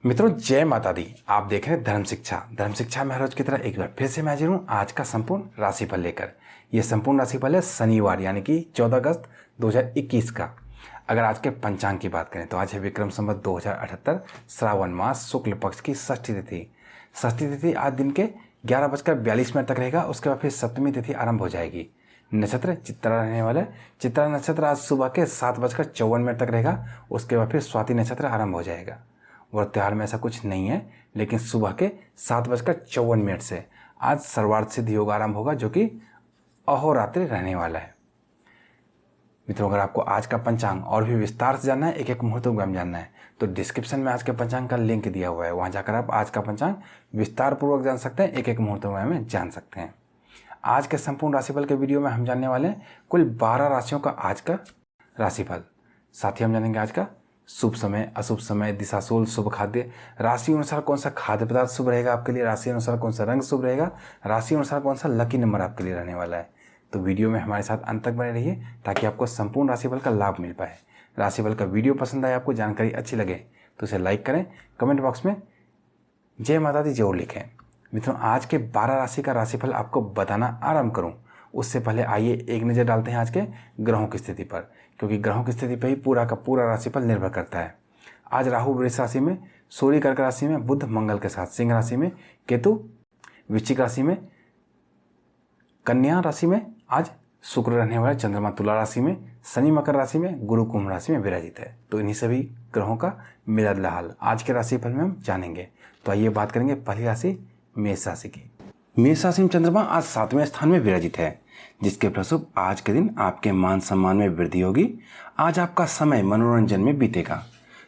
मित्रों, जय माता दी। आप देख रहे हैं धर्म शिक्षा में हर रोज की तरह एक बार फिर से मैं हाजिर हूँ आज का संपूर्ण राशिफल लेकर। यह संपूर्ण राशिफल है शनिवार यानी कि 14 अगस्त 2021 का। अगर आज के पंचांग की बात करें तो आज है विक्रम संवत 2078 श्रावण मास शुक्ल पक्ष की षष्ठी तिथि। षष्ठी तिथि आज दिन के 11:42 तक रहेगा। उसके बाद फिर सप्तमी तिथि आरंभ हो जाएगी। नक्षत्र चित्रा रहने वाला है। चित्रा नक्षत्र आज सुबह के 7:54 तक रहेगा। उसके बाद फिर स्वाति नक्षत्र आरंभ हो जाएगा। व्रत त्योहार में ऐसा कुछ नहीं है, लेकिन सुबह के 7:54 से आज सर्वार्थ सिद्ध योग आरंभ होगा, जो कि अहोरात्रि रहने वाला है। मित्रों, अगर आपको आज का पंचांग और भी विस्तार से जानना है, एक एक मुहूर्तों के बारे में जानना है, तो डिस्क्रिप्शन में आज के पंचांग का लिंक दिया हुआ है। वहां जाकर आप आज का पंचांग विस्तार पूर्वक जान सकते हैं, एक एक मुहूर्तों के बारे में जान सकते हैं। आज के संपूर्ण राशिफल के वीडियो में हम जानने वाले हैं कुल 12 राशियों का आज का राशिफल। साथ ही हम जानेंगे आज का शुभ समय, अशुभ समय, दिशाशूल, शुभ खाद्य, राशि अनुसार कौन सा खाद्य पदार्थ शुभ रहेगा आपके लिए, राशि अनुसार कौन सा रंग शुभ रहेगा, राशि अनुसार कौन सा लकी नंबर आपके लिए रहने वाला है। तो वीडियो में हमारे साथ अंत तक बने रहिए ताकि आपको संपूर्ण राशिफल का लाभ मिल पाए। राशिफल का वीडियो पसंद आए, आपको जानकारी अच्छी लगे तो इसे लाइक करें, कमेंट बॉक्स में जय माता दी जरूर लिखें। मित्रों, आज के 12 राशि का राशिफल आपको बताना आरंभ करूं उससे पहले आइए एक नज़र डालते हैं आज के ग्रहों की स्थिति पर, क्योंकि ग्रहों की स्थिति पर ही पूरा का पूरा राशिफल निर्भर करता है। आज राहु वृष राशि में, सूर्य कर्क राशि में, बुध मंगल के साथ सिंह राशि में, केतु वृश्चिक राशि में, कन्या राशि में आज शुक्र रहने वाला, चंद्रमा तुला राशि में, शनि मकर राशि में, गुरु कुंभ राशि में विराजित है। तो इन्हीं सभी ग्रहों का मिला जुला हाल आज के राशिफल में हम जानेंगे। तो आइए बात करेंगे पहली राशि मेष राशि की। मेष राशि में चंद्रमा आज 7वें स्थान में विराजित है, जिसके फलस्वरूप आज के दिन आपके मान सम्मान में वृद्धि होगी। आज आपका समय मनोरंजन में बीतेगा,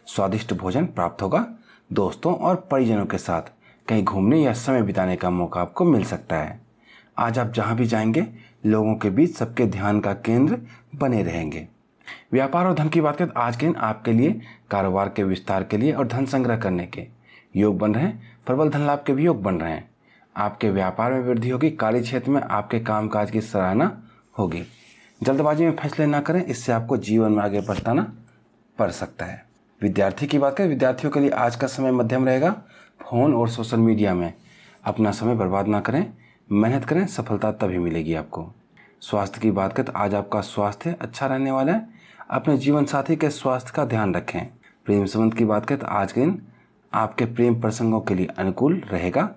स्वादिष्ट भोजन प्राप्त होगा, दोस्तों और परिजनों के साथ कहीं घूमने या समय बिताने का मौका आपको मिल सकता है। आज आप जहां भी जाएंगे लोगों के बीच सबके ध्यान का केंद्र बने रहेंगे। व्यापार और धन की बात करें, आज के दिन आपके लिए कारोबार के विस्तार के लिए और धन संग्रह करने के योग बन रहे हैं। प्रबल धन लाभ के भी योग बन रहे हैं। आपके व्यापार में वृद्धि होगी। कार्य क्षेत्र में आपके कामकाज की सराहना होगी। जल्दबाजी में फैसले ना करें, इससे आपको जीवन में आगे पछताना पड़ सकता है। विद्यार्थी की बात करें, विद्यार्थियों के लिए आज का समय मध्यम रहेगा। फोन और सोशल मीडिया में अपना समय बर्बाद ना करें, मेहनत करें, सफलता तभी मिलेगी आपको। स्वास्थ्य की बात करें तो आज आपका स्वास्थ्य अच्छा रहने वाला है। अपने जीवन साथी के स्वास्थ्य का ध्यान रखें। प्रेम संबंध की बात करें तो आज के दिन आपके प्रेम प्रसंगों के लिए अनुकूल रहेगा।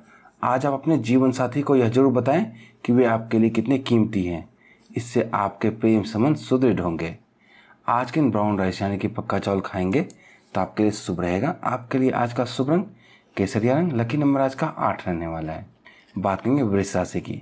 आज आप अपने जीवन साथी को यह जरूर बताएं कि वे आपके लिए कितने कीमती हैं। इससे आपके प्रेम संबंध सुदृढ़ होंगे। आज के दिन ब्राउन राइस यानी कि पक्का चावल खाएंगे तो आपके लिए शुभ रहेगा। आपके लिए आज का शुभ रंग केसरिया रंग, लकी नंबर आज का 8 रहने वाला है। बात करेंगे वृष राशि की।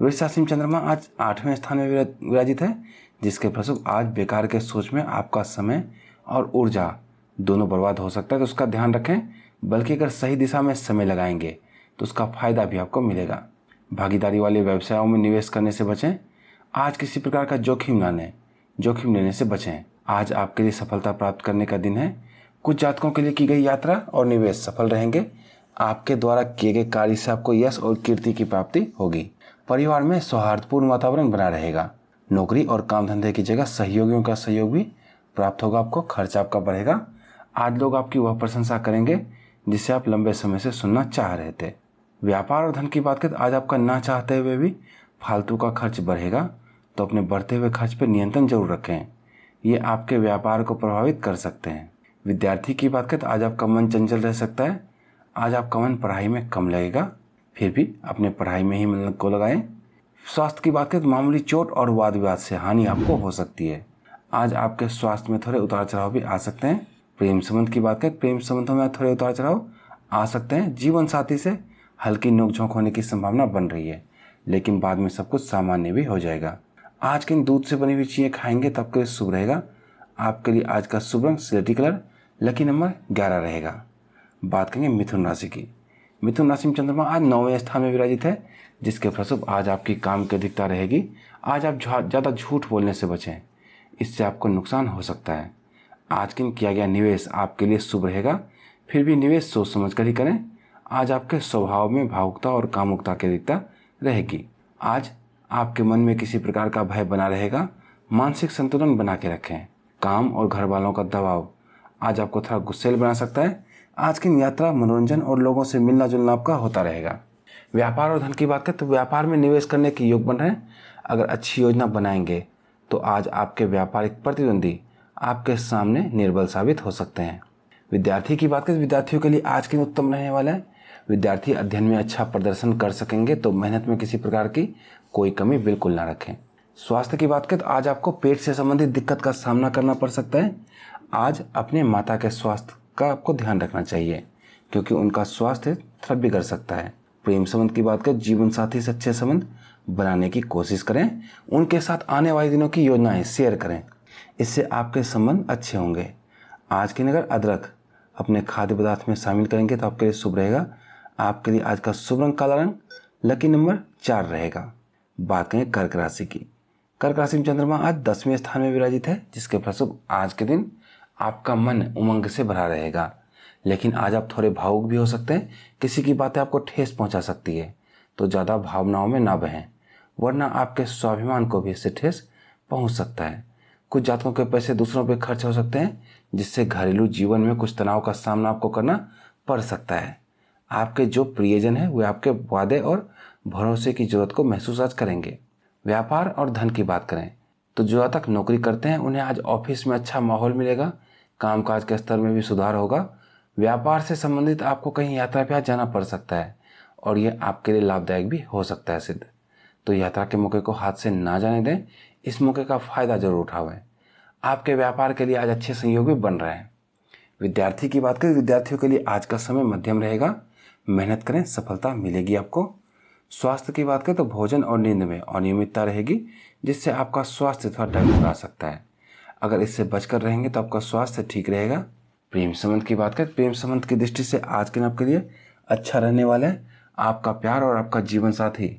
वृष राशि में चंद्रमा आज 8वें स्थान में विराजित है, जिसके फलस्वरूप आज बेकार के सोच में आपका समय और ऊर्जा दोनों बर्बाद हो सकता है, तो उसका ध्यान रखें। बल्कि अगर सही दिशा में समय लगाएंगे तो उसका फायदा भी आपको मिलेगा। भागीदारी वाले व्यवसायों में निवेश करने से बचें। आज किसी प्रकार का जोखिम लेने से बचें। आज आपके लिए सफलता प्राप्त करने का दिन है। कुछ जातकों के लिए की गई यात्रा और निवेश सफल रहेंगे। आपके द्वारा किए गए कार्य से आपको यश और कीर्ति की प्राप्ति होगी। परिवार में सौहार्दपूर्ण वातावरण बना रहेगा। नौकरी और काम धंधे की जगह सहयोगियों का सहयोग भी प्राप्त होगा आपको। खर्च आपका बढ़ेगा। आज लोग आपकी वह प्रशंसा करेंगे जिसे आप लंबे समय से सुनना चाह रहे थे। व्यापार और धन की बात करें तो आज आपका ना चाहते हुए भी फालतू का खर्च बढ़ेगा, तो अपने बढ़ते हुए खर्च पर नियंत्रण जरूर रखें। ये आपके व्यापार को प्रभावित कर सकते हैं। विद्यार्थी की बात करें तो आज आपका मन चंचल रह सकता है। आज आपका मन पढ़ाई में कम लगेगा, फिर भी अपने पढ़ाई में ही मन को लगाएं। स्वास्थ्य की बात करें तो मामूली चोट और वाद विवाद से हानि आपको हो सकती है। आज आपके स्वास्थ्य में थोड़े उतार चढ़ाव भी आ सकते हैं। प्रेम संबंध की बात करें, प्रेम संबंधों में थोड़े उतार चढ़ाव आ सकते हैं। जीवन साथी से हल्की नोकझोंक होने की संभावना बन रही है, लेकिन बाद में सब कुछ सामान्य भी हो जाएगा। आज के दूध से बनी हुई चीजें खाएंगे तो आपके लिए शुभ रहेगा। आपके लिए आज का शुभ रंग स्लेटी कलर, लकी नंबर 11 रहेगा। बात करेंगे मिथुन राशि की। मिथुन राशि में चंद्रमा आज 9वें स्थान में विराजित है, जिसके फलस्वरूप आज आपकी काम की अधिकता रहेगी। आज आप ज़्यादा झूठ बोलने से बचें, इससे आपको नुकसान हो सकता है। आज के किया गया निवेश आपके लिए शुभ रहेगा, फिर भी निवेश सोच समझ कर ही करें। आज आपके स्वभाव में भावुकता और कामुकता की अधिकता रहेगी। आज आपके मन में किसी प्रकार का भय बना रहेगा। मानसिक संतुलन बना के रखें। काम और घर वालों का दबाव आज आपको थोड़ा गुस्सैल बना सकता है। आज की यात्रा, मनोरंजन और लोगों से मिलना जुलना आपका होता रहेगा। व्यापार और धन की बात करें तो व्यापार में निवेश करने के योग बन रहे हैं। अगर अच्छी योजना बनाएंगे तो आज आपके व्यापारिक प्रतिद्वंदी आपके सामने निर्बल साबित हो सकते हैं। विद्यार्थी की बात करें तो विद्यार्थियों के लिए आज के दिन उत्तम रहने वाला है। विद्यार्थी अध्ययन में अच्छा प्रदर्शन कर सकेंगे, तो मेहनत में किसी प्रकार की कोई कमी बिल्कुल ना रखें। स्वास्थ्य की बात करें तो आज आपको पेट से संबंधित दिक्कत का सामना करना पड़ सकता है। आज अपने माता के स्वास्थ्य का आपको ध्यान रखना चाहिए, क्योंकि उनका स्वास्थ्य थोड़ा बिगड़ सकता है। प्रेम संबंध की बात करें, जीवन साथी से अच्छे संबंध बनाने की कोशिश करें। उनके साथ आने वाले दिनों की योजनाएं शेयर करें, इससे आपके संबंध अच्छे होंगे। आज की अगर अदरक अपने खाद्य पदार्थ में शामिल करेंगे तो आपके लिए शुभ रहेगा। आपके लिए आज का शुभ रंग काला रंग, लकी नंबर 4 रहेगा। बात करें कर्क राशि की। कर्क राशि में चंद्रमा आज 10वें स्थान में विराजित है, जिसके फलस्वरूप आज के दिन आपका मन उमंग से भरा रहेगा। लेकिन आज आप थोड़े भावुक भी हो सकते हैं। किसी की बातें आपको ठेस पहुंचा सकती है, तो ज़्यादा भावनाओं में ना बहें, वरना आपके स्वाभिमान को भी इससे ठेस पहुंच सकता है। कुछ जातकों के पैसे दूसरों पर खर्च हो सकते हैं, जिससे घरेलू जीवन में कुछ तनाव का सामना आपको करना पड़ सकता है। आपके जो प्रियजन है वे आपके वादे और भरोसे की जरूरत को महसूस आज करेंगे। व्यापार और धन की बात करें तो जो तक नौकरी करते हैं उन्हें आज ऑफिस में अच्छा माहौल मिलेगा। कामकाज के स्तर में भी सुधार होगा। व्यापार से संबंधित आपको कहीं यात्रा पे आज जाना पड़ सकता है, और ये आपके लिए लाभदायक भी हो सकता है सिद्ध। तो यात्रा के मौके को हाथ से ना जाने दें, इस मौके का फायदा जरूर उठावें। आपके व्यापार के लिए आज अच्छे संयोग भी बन रहे हैं। विद्यार्थी की बात करें, विद्यार्थियों के लिए आज का समय मध्यम रहेगा। मेहनत करें, सफलता मिलेगी आपको। स्वास्थ्य की बात करें तो भोजन और नींद में अनियमितता रहेगी, जिससे आपका स्वास्थ्य थोड़ा डगमगा सकता है। अगर इससे बचकर रहेंगे तो आपका स्वास्थ्य ठीक रहेगा। प्रेम संबंध की बात करें, प्रेम संबंध की दृष्टि से आज के दिन आपके लिए अच्छा रहने वाला है। आपका प्यार और आपका जीवन साथी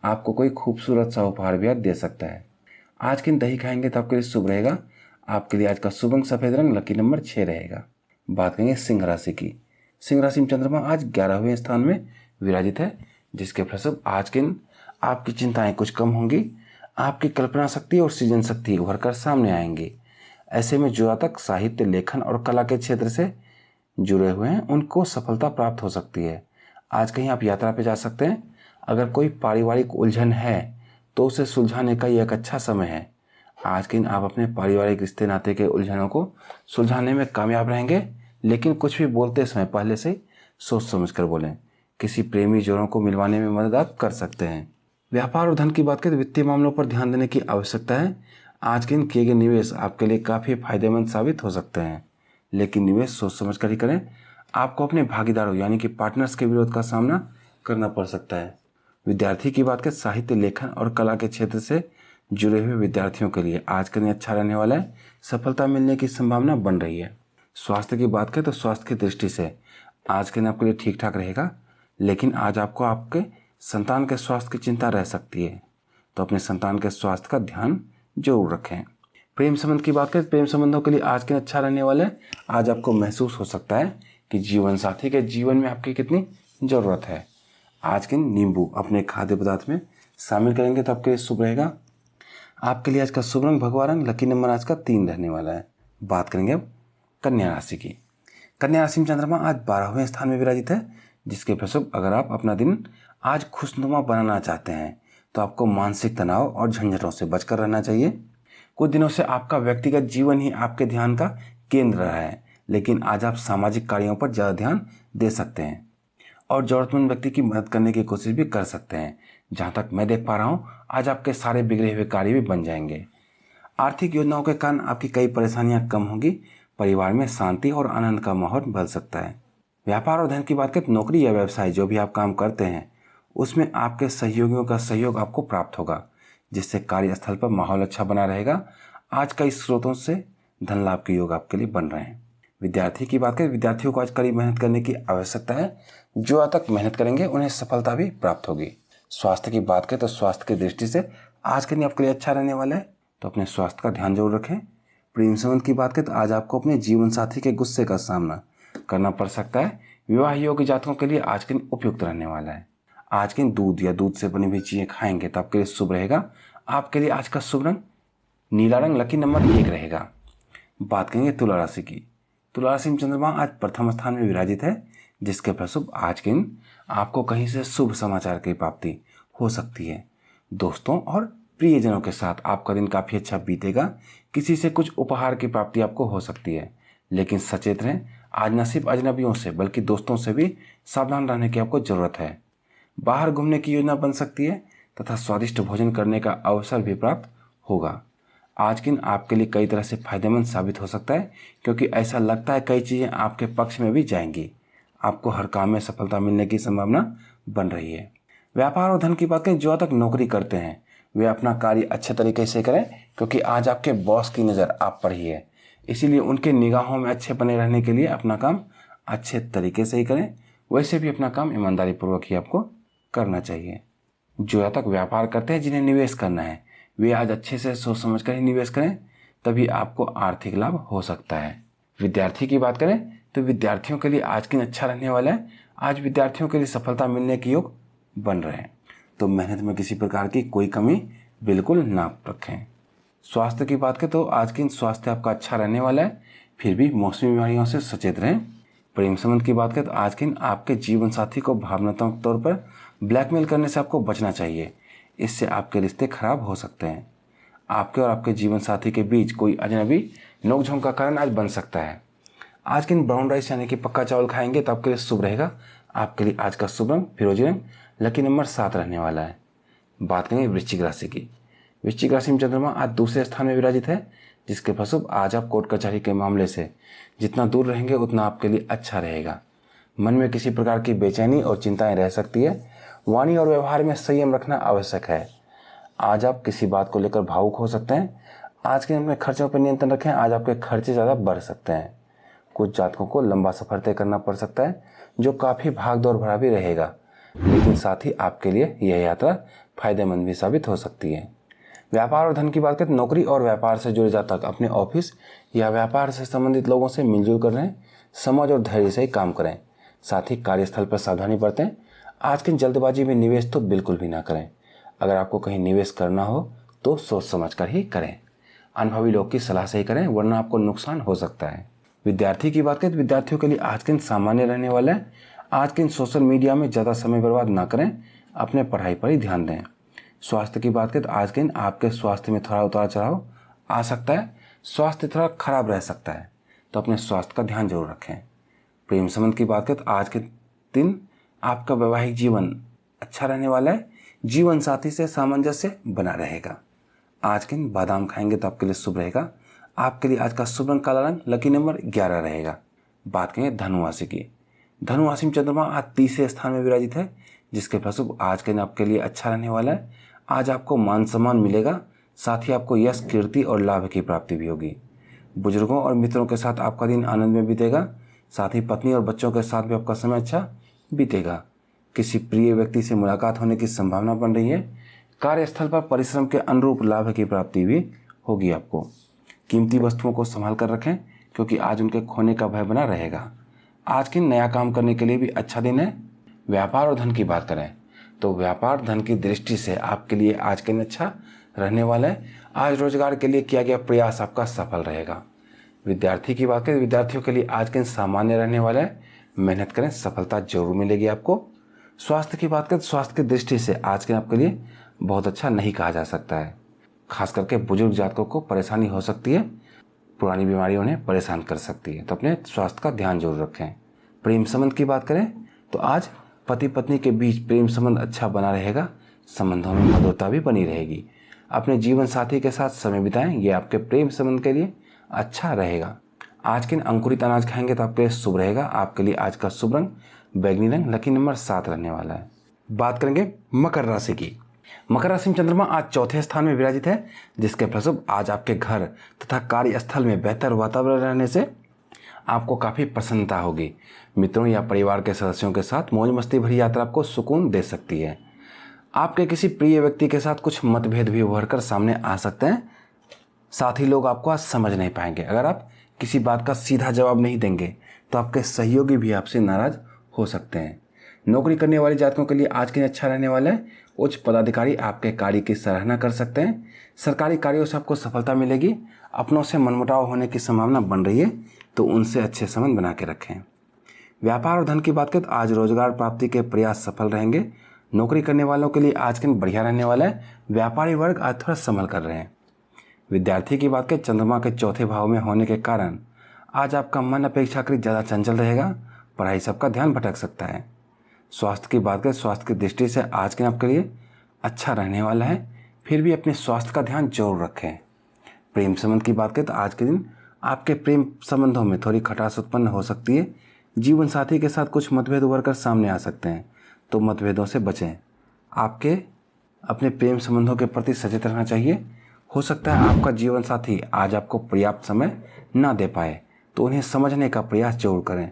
आपको कोई खूबसूरत सा उपहार भी आज दे सकता है। आज के दिन दही खाएंगे तो आपके लिए शुभ रहेगा। आपके लिए आज का शुभ रंग सफेद रंग, लकी नंबर 6 रहेगा। बात करेंगे सिंह राशि की। सिंह राशि में चंद्रमा आज 11वें स्थान में विराजित है, जिसके फलस्वरूप आज के दिन आपकी चिंताएं कुछ कम होंगी। आपकी कल्पना शक्ति और सृजन शक्ति उभर कर सामने आएंगी। ऐसे में जो तक साहित्य, लेखन और कला के क्षेत्र से जुड़े हुए हैं उनको सफलता प्राप्त हो सकती है। आज कहीं आप यात्रा पे जा सकते हैं। अगर कोई पारिवारिक उलझन है तो उसे सुलझाने का ये एक अच्छा समय है। आज के दिन आप अपने पारिवारिक रिश्ते नाते के उलझनों को सुलझाने में कामयाब रहेंगे, लेकिन कुछ भी बोलते समय पहले से सोच समझ कर बोलें। किसी प्रेमी जोड़ों को मिलवाने में मदद आप कर सकते हैं। व्यापार और धन की बात करें तो वित्तीय मामलों पर ध्यान देने की आवश्यकता है। आज के दिन किए गए निवेश आपके लिए काफ़ी फायदेमंद साबित हो सकते हैं, लेकिन निवेश सोच समझ कर ही करें। आपको अपने भागीदारों यानी कि पार्टनर्स के विरोध का सामना करना पड़ सकता है। विद्यार्थी की बात करें, साहित्य, लेखन और कला के क्षेत्र से जुड़े हुए विद्यार्थियों के लिए आज का दिन अच्छा रहने वाला है। सफलता मिलने की संभावना बन रही है। स्वास्थ्य की बात करें तो स्वास्थ्य की दृष्टि से आज के दिन आपके लिए ठीक ठाक रहेगा, लेकिन आज आपको आपके संतान के स्वास्थ्य की चिंता रह सकती है, तो अपने संतान के स्वास्थ्य का ध्यान जरूर रखें। प्रेम संबंध की बात करें, प्रेम संबंधों के लिए आज के दिन अच्छा रहने वाला है। आज आपको महसूस हो सकता है कि जीवन साथी के जीवन में आपकी कितनी ज़रूरत है। आज के दिन नींबू अपने खाद्य पदार्थ में शामिल करेंगे तो आपके लिए शुभ रहेगा। आपके लिए आज का शुभ रंग भगवा रंग, लकी नंबर आज का 3 रहने वाला है। बात करेंगे अब कन्या राशि की। कन्या राशि में चंद्रमा आज 12वें स्थान में विराजित है, जिसके फलस्वरूप अगर आप अपना दिन आज खुशनुमा बनाना चाहते हैं तो आपको मानसिक तनाव और झंझटों से बचकर रहना चाहिए। कुछ दिनों से आपका व्यक्तिगत जीवन ही आपके ध्यान का केंद्र रहा है, लेकिन आज आप सामाजिक कार्यों पर ज़्यादा ध्यान दे सकते हैं और ज़रूरतमंद व्यक्ति की मदद करने की कोशिश भी कर सकते हैं। जहाँ तक मैं देख पा रहा हूँ, आज आपके सारे बिगड़े हुए कार्य भी बन जाएंगे। आर्थिक योजनाओं के कारण आपकी कई परेशानियाँ कम होंगी। परिवार में शांति और आनंद का माहौल बन सकता है। व्यापार और धन की बात करें तो नौकरी या व्यवसाय जो भी आप काम करते हैं उसमें आपके सहयोगियों का सहयोग आपको प्राप्त होगा, जिससे कार्यस्थल पर माहौल अच्छा बना रहेगा। आज कई स्रोतों से धन लाभ के योग आपके लिए बन रहे हैं। विद्यार्थी की बात करें, विद्यार्थियों को आज कड़ी मेहनत करने की आवश्यकता है। जो आज तक मेहनत करेंगे उन्हें सफलता भी प्राप्त होगी। स्वास्थ्य की बात करें तो स्वास्थ्य की दृष्टि से आज के दिन आपके लिए अच्छा रहने वाला है, तो अपने स्वास्थ्य का ध्यान जरूर रखें। प्रेम संबंध की बात करें तो आज आपको अपने जीवन साथी के गुस्से का सामना करना पड़ सकता है। विवाह योग्य जातकों के लिए आज के दिन उपयुक्त रहने वाला है। आज के दिन दूध या दूध से बनी हुई चीज़ें खाएंगे तो आपके लिए शुभ रहेगा। आपके लिए आज का शुभ रंग नीला रंग, लकी नंबर 1 रहेगा। बात करेंगे तुला राशि की। तुला राशि में चंद्रमा आज प्रथम स्थान में विराजित है, जिसके फलस्वरूप आज के दिन आपको कहीं से शुभ समाचार की प्राप्ति हो सकती है। दोस्तों और प्रियजनों के साथ आपका दिन काफ़ी अच्छा बीतेगा। किसी से कुछ उपहार की प्राप्ति आपको हो सकती है, लेकिन सचेत रहें, आज न सिर्फ अजनबियों से बल्कि दोस्तों से भी सावधान रहने की आपको ज़रूरत है। बाहर घूमने की योजना बन सकती है तथा स्वादिष्ट भोजन करने का अवसर भी प्राप्त होगा। आज के दिन आपके लिए कई तरह से फायदेमंद साबित हो सकता है, क्योंकि ऐसा लगता है कई चीज़ें आपके पक्ष में भी जाएंगी। आपको हर काम में सफलता मिलने की संभावना बन रही है। व्यापार और धन की बात करें, जो तक नौकरी करते हैं वे अपना कार्य अच्छे तरीके से करें, क्योंकि आज आपके बॉस की नज़र आप पर ही है। इसीलिए उनके निगाहों में अच्छे बने रहने के लिए अपना काम अच्छे तरीके से ही करें। वैसे भी अपना काम ईमानदारी पूर्वक ही आपको करना चाहिए। जो तक व्यापार करते हैं, जिन्हें निवेश करना है, वे आज अच्छे से सोच समझ कर ही निवेश करें, तभी आपको आर्थिक लाभ हो सकता है। विद्यार्थी की बात करें तो विद्यार्थियों के लिए आज के दिन अच्छा रहने वाला है। आज विद्यार्थियों के लिए सफलता मिलने के योग बन रहे हैं, तो मेहनत में किसी प्रकार की कोई कमी बिल्कुल ना रखें। स्वास्थ्य की बात करें तो आज के दिन स्वास्थ्य आपका अच्छा रहने वाला है, फिर भी मौसमी बीमारियों से सचेत रहें। प्रेम संबंध की बात करें तो आज के दिन आपके जीवन साथी को भावनात्मक तौर पर ब्लैकमेल करने से आपको बचना चाहिए। इससे आपके रिश्ते खराब हो सकते हैं। आपके और आपके जीवन साथी के बीच कोई अजनबी नोकझोंक का कारण आज बन सकता है। आज के दिन ब्राउन राइस यानी कि पक्का चावल खाएंगे तो आपके लिए शुभ रहेगा। आपके लिए आज का शुभ रंग फिरोजी रंग, लकी नंबर 7 रहने वाला है। बात करेंगे वृश्चिक राशि की। वृश्चिक राशि में चंद्रमा आज दूसरे स्थान में विराजित है, जिसके फलस्वरूप आज आप कोर्ट कचहरी के मामले से जितना दूर रहेंगे उतना आपके लिए अच्छा रहेगा। मन में किसी प्रकार की बेचैनी और चिंताएं रह सकती है। वाणी और व्यवहार में संयम रखना आवश्यक है। आज आप किसी बात को लेकर भावुक हो सकते हैं। आज के दिन अपने खर्चों पर नियंत्रण रखें, आज आपके खर्चे ज़्यादा बढ़ सकते हैं। कुछ जातकों को लंबा सफर तय करना पड़ सकता है, जो काफ़ी भाग दौड़ भरा भी रहेगा, लेकिन साथ ही आपके लिए यह यात्रा फायदेमंद भी साबित हो सकती है। व्यापार और धन की बात करें, नौकरी और व्यापार से जुड़े जातक अपने ऑफिस या व्यापार से संबंधित लोगों से मिलजुल कर रहें, समझ और धैर्य से ही काम करें। साथ ही कार्यस्थल पर सावधानी बरतें। आज की जल्दबाजी में निवेश तो बिल्कुल भी ना करें। अगर आपको कहीं निवेश करना हो तो सोच समझ कर ही करें। अनुभवी लोग की सलाह से ही करें, वरना आपको नुकसान हो सकता है। विद्यार्थी की बात करें तो विद्यार्थियों के लिए आज के दिन सामान्य रहने वाला है। आज के दिन सोशल मीडिया में ज़्यादा समय बर्बाद ना करें, अपने पढ़ाई पर ही ध्यान दें। स्वास्थ्य की बात करें तो आज के दिन आपके स्वास्थ्य में थोड़ा उतार चढ़ाव आ सकता है। स्वास्थ्य थोड़ा खराब रह सकता है, तो अपने स्वास्थ्य का ध्यान जरूर रखें। प्रेम संबंध की बात करें तो आज के दिन आपका वैवाहिक जीवन अच्छा रहने वाला है। जीवन साथी से सामंजस्य बना रहेगा। आज के दिन बादाम खाएंगे तो आपके लिए शुभ रहेगा। आपके लिए आज का शुभ रंग काला रंग, लकी नंबर 11 रहेगा। बात करेंगे धनु राशि की। धनु राशि में चंद्रमा आज तीसरे स्थान में विराजित है, जिसके फलस्वरूप आज के दिन आपके लिए अच्छा रहने वाला है। आज आपको मान सम्मान मिलेगा, साथ ही आपको यश, कीर्ति और लाभ की प्राप्ति भी होगी। बुजुर्गों और मित्रों के साथ आपका दिन आनंद में बीतेगा। साथ ही पत्नी और बच्चों के साथ भी आपका समय अच्छा बीतेगा। किसी प्रिय व्यक्ति से मुलाकात होने की संभावना बन रही है। कार्यस्थल पर परिश्रम के अनुरूप लाभ की प्राप्ति भी होगी। आपको कीमती वस्तुओं को संभाल कर रखें, क्योंकि आज उनके खोने का भय बना रहेगा। आज के नया काम करने के लिए भी अच्छा दिन है। व्यापार और धन की बात करें तो व्यापार धन की दृष्टि से आपके लिए आज के दिन अच्छा रहने वाला है। आज रोजगार के लिए किया गया प्रयास आपका सफल रहेगा। विद्यार्थी की बात करें, विद्यार्थियों के लिए आज के दिन सामान्य रहने वाला है। मेहनत करें, सफलता जरूर मिलेगी आपको। स्वास्थ्य की बात करें तो स्वास्थ्य की दृष्टि से आज के दिन आपके लिए बहुत अच्छा नहीं कहा जा सकता है। खास करके बुजुर्ग जातकों को परेशानी हो सकती है। पुरानी बीमारी उन्हें परेशान कर सकती है, तो अपने स्वास्थ्य का ध्यान जरूर रखें। प्रेम संबंध की बात करें तो आज पति पत्नी के बीच प्रेम संबंध अच्छा बना रहेगा। संबंधों में मधुरता भी बनी रहेगी। अपने जीवन साथी के साथ समय बिताएं, ये आपके प्रेम संबंध के लिए अच्छा रहेगा। आज के दिन अंकुरित अनाज खाएंगे तो आपके लिए शुभ रहेगा। आपके लिए आज का शुभ रंग बैगनी रंग, लकी नंबर 7 रहने वाला है। बात करेंगे मकर राशि की। मकर राशि में चंद्रमा आज चौथे स्थान में विराजित है, जिसके फलस्वरूप आज आपके घर तथा कार्यस्थल में बेहतर वातावरण रहने से आपको काफ़ी प्रसन्नता होगी। मित्रों या परिवार के सदस्यों के साथ मौज मस्ती भरी यात्रा आपको सुकून दे सकती है। आपके किसी प्रिय व्यक्ति के साथ कुछ मतभेद भी उभर कर सामने आ सकते हैं। साथ ही लोग आपको आज समझ नहीं पाएंगे। अगर आप किसी बात का सीधा जवाब नहीं देंगे तो आपके सहयोगी भी आपसे नाराज हो सकते हैं। नौकरी करने वाले जातकों के लिए आज के दिन अच्छा रहने वाला है। उच्च पदाधिकारी आपके कार्य की सराहना कर सकते हैं। सरकारी कार्यों से आपको सफलता मिलेगी। अपनों से मनमुटाव होने की संभावना बन रही है, तो उनसे अच्छे संबंध बना के रखें। व्यापार और धन की बात करें तो आज रोजगार प्राप्ति के प्रयास सफल रहेंगे। नौकरी करने वालों के लिए आज के दिन बढ़िया रहने वाला है। व्यापारी वर्ग आज थोड़ा संभल कर रहे हैं। विद्यार्थी की बात करें, चंद्रमा के चौथे भाव में होने के कारण आज आपका मन अपेक्षाकृत ज़्यादा चंचल रहेगा। पढ़ाई सबका ध्यान भटक सकता है। स्वास्थ्य की बात करें, स्वास्थ्य की दृष्टि से आज के दिन आपके लिए अच्छा रहने वाला है, फिर भी अपने स्वास्थ्य का ध्यान जरूर रखें। प्रेम संबंध की बात करें तो आज के दिन आपके प्रेम संबंधों में थोड़ी खटास उत्पन्न हो सकती है। जीवन साथी के साथ कुछ मतभेद उभर कर सामने आ सकते हैं, तो मतभेदों से बचें। आपके अपने प्रेम संबंधों के प्रति सचेत रहना चाहिए। हो सकता है आपका जीवन साथी आज आपको पर्याप्त समय ना दे पाए, तो उन्हें समझने का प्रयास जरूर करें।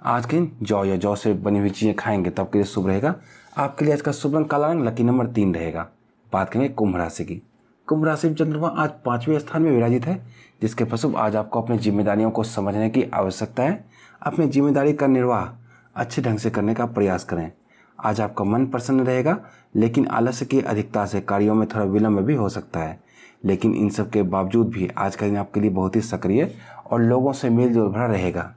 आज के दिन जौ या जौ से बनी हुई चीज़ें खाएंगे तो आपके लिए शुभ रहेगा। आपके लिए आज का शुभ रंग काला रंग, लकी नंबर 3 रहेगा। बात करेंगे कुंभ राशि की। कुंभ राशि में चंद्रमा आज 5वें स्थान में विराजित है, जिसके फलस्वरूप आज आपको अपनी जिम्मेदारियों को समझने की आवश्यकता है। अपनी जिम्मेदारी का निर्वाह अच्छे ढंग से करने का प्रयास करें। आज आपका मन प्रसन्न रहेगा, लेकिन आलस्य की अधिकता से कार्यों में थोड़ा विलंब भी हो सकता है। लेकिन इन सब के बावजूद भी आज का दिन आपके लिए बहुत ही सक्रिय और लोगों से मेलजोल भरा रहेगा।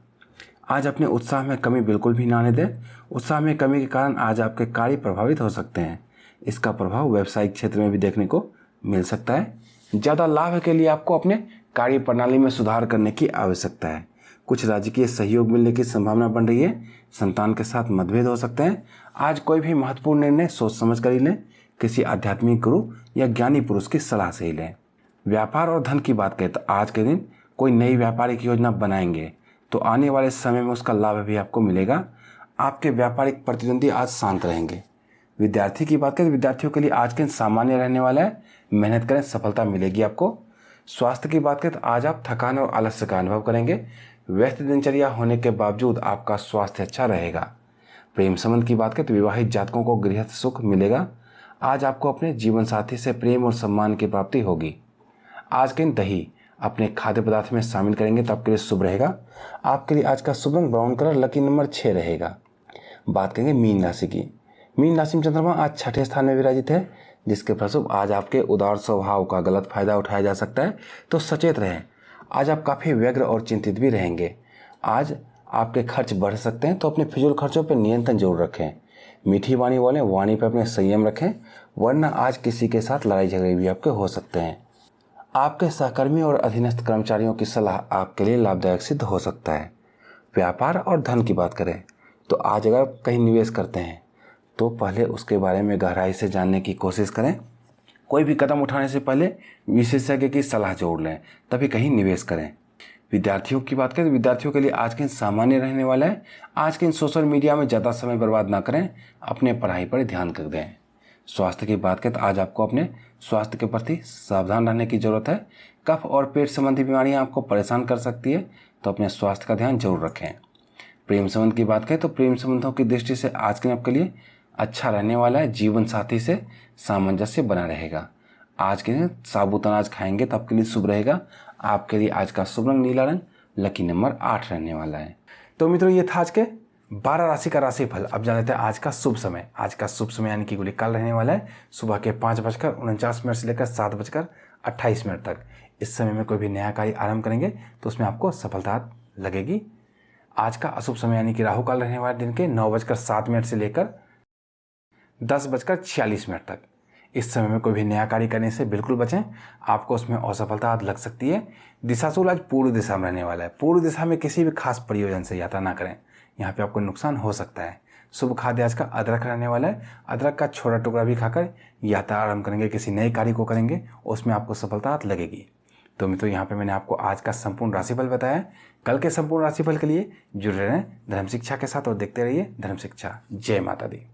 आज अपने उत्साह में कमी बिल्कुल भी ना आने दें। उत्साह में कमी के कारण आज आपके कार्य प्रभावित हो सकते हैं। इसका प्रभाव व्यावसायिक क्षेत्र में भी देखने को मिल सकता है। ज़्यादा लाभ के लिए आपको अपने कार्य प्रणाली में सुधार करने की आवश्यकता है। कुछ राजकीय सहयोग मिलने की संभावना बन रही है। संतान के साथ मतभेद हो सकते हैं। आज कोई भी महत्वपूर्ण निर्णय सोच समझ कर ही लें। किसी आध्यात्मिक गुरु या ज्ञानी पुरुष की सलाह से ही लें। व्यापार और धन की बात करें तो आज के दिन कोई नई व्यापारिक योजना बनाएंगे तो आने वाले समय में उसका लाभ भी आपको मिलेगा। आपके व्यापारिक प्रतिद्वंदी आज शांत रहेंगे। विद्यार्थी की बात करें तो विद्यार्थियों के लिए आज के दिन सामान्य रहने वाला है। मेहनत करें, सफलता मिलेगी आपको। स्वास्थ्य की बात करें तो आज आप थकान और आलस्य का अनुभव करेंगे। व्यस्त दिनचर्या होने के बावजूद आपका स्वास्थ्य अच्छा रहेगा। प्रेम संबंध की बात करें तो विवाहित जातकों को गृहस्थ सुख मिलेगा। आज आपको अपने जीवन साथी से प्रेम और सम्मान की प्राप्ति होगी। आज के दिन दही अपने खाद्य पदार्थ में शामिल करेंगे तो आपके लिए शुभ रहेगा। आपके लिए आज का शुभ रंग ब्राउन कलर, लकी नंबर 6 रहेगा। बात करेंगे मीन राशि की। मीन राशि में चंद्रमा आज 6ठे स्थान में विराजित है, जिसके फलस्वरूप आज आपके उदार स्वभाव का गलत फायदा उठाया जा सकता है, तो सचेत रहें। आज आप काफ़ी व्यग्र और चिंतित भी रहेंगे। आज आपके खर्च बढ़ सकते हैं, तो अपने फिजूल खर्चों पर नियंत्रण जरूर रखें। मीठी वाणी बोलें, वाणी पर अपने संयम रखें, वरना आज किसी के साथ लड़ाई झगड़े भी आपके हो सकते हैं। आपके सहकर्मी और अधीनस्थ कर्मचारियों की सलाह आपके लिए लाभदायक सिद्ध हो सकता है। व्यापार और धन की बात करें तो आज अगर कहीं निवेश करते हैं तो पहले उसके बारे में गहराई से जानने की कोशिश करें। कोई भी कदम उठाने से पहले विशेषज्ञ की सलाह जोड़ लें, तभी कहीं निवेश करें। विद्यार्थियों की बात करें तो विद्यार्थियों के लिए आज के दिन सामान्य रहने वाला है। आज के दिन सोशल मीडिया में ज़्यादा समय बर्बाद ना करें, अपने पढ़ाई पर ध्यान कर दें। स्वास्थ्य की बात करें तो आज आपको अपने स्वास्थ्य के प्रति सावधान रहने की जरूरत है। कफ और पेट संबंधी बीमारियां आपको परेशान कर सकती है, तो अपने स्वास्थ्य का ध्यान जरूर रखें। प्रेम संबंध की बात करें तो प्रेम संबंधों की दृष्टि से आज के दिन आपके लिए अच्छा रहने वाला है। जीवन साथी से सामंजस्य बना रहेगा। आज के दिन साबुत अनाज खाएंगे तो आपके लिए शुभ रहेगा। आपके लिए आज का शुभ रंग नीला रंग, लकी नंबर 8 रहने वाला है। तो मित्रों, ये था आज के 12 राशि का राशिफल। अब जान लेते हैं आज का शुभ समय। आज का शुभ समय यानी कि गुली काल रहने वाला है सुबह के 5:49 से लेकर 7:28 तक। इस समय में कोई भी नया कार्य आरंभ करेंगे तो उसमें आपको सफलता लगेगी। आज का अशुभ समय यानी कि राहु काल रहने वाले दिन के 9:07 से लेकर 10:46 तक। इस समय में कोई भी नया कार्य करने से बिल्कुल बचें, आपको उसमें असफलता लग सकती है। दिशाशूल आज पूर्व दिशा में रहने वाला है। पूर्व दिशा में किसी भी खास प्रयोजन से यात्रा ना करें, यहाँ पे आपको नुकसान हो सकता है। शुभ खाद्य आज का अदरक रहने वाला है। अदरक का छोटा टुकड़ा भी खाकर यात्रा आरंभ करेंगे, किसी नए कार्य को करेंगे, उसमें आपको सफलता लगेगी। तो मित्रों, यहाँ पे मैंने आपको आज का संपूर्ण राशिफल बताया। कल के संपूर्ण राशिफल के लिए जुड़े रहें धर्म शिक्षा के साथ और देखते रहिए धर्म शिक्षा। जय माता दी।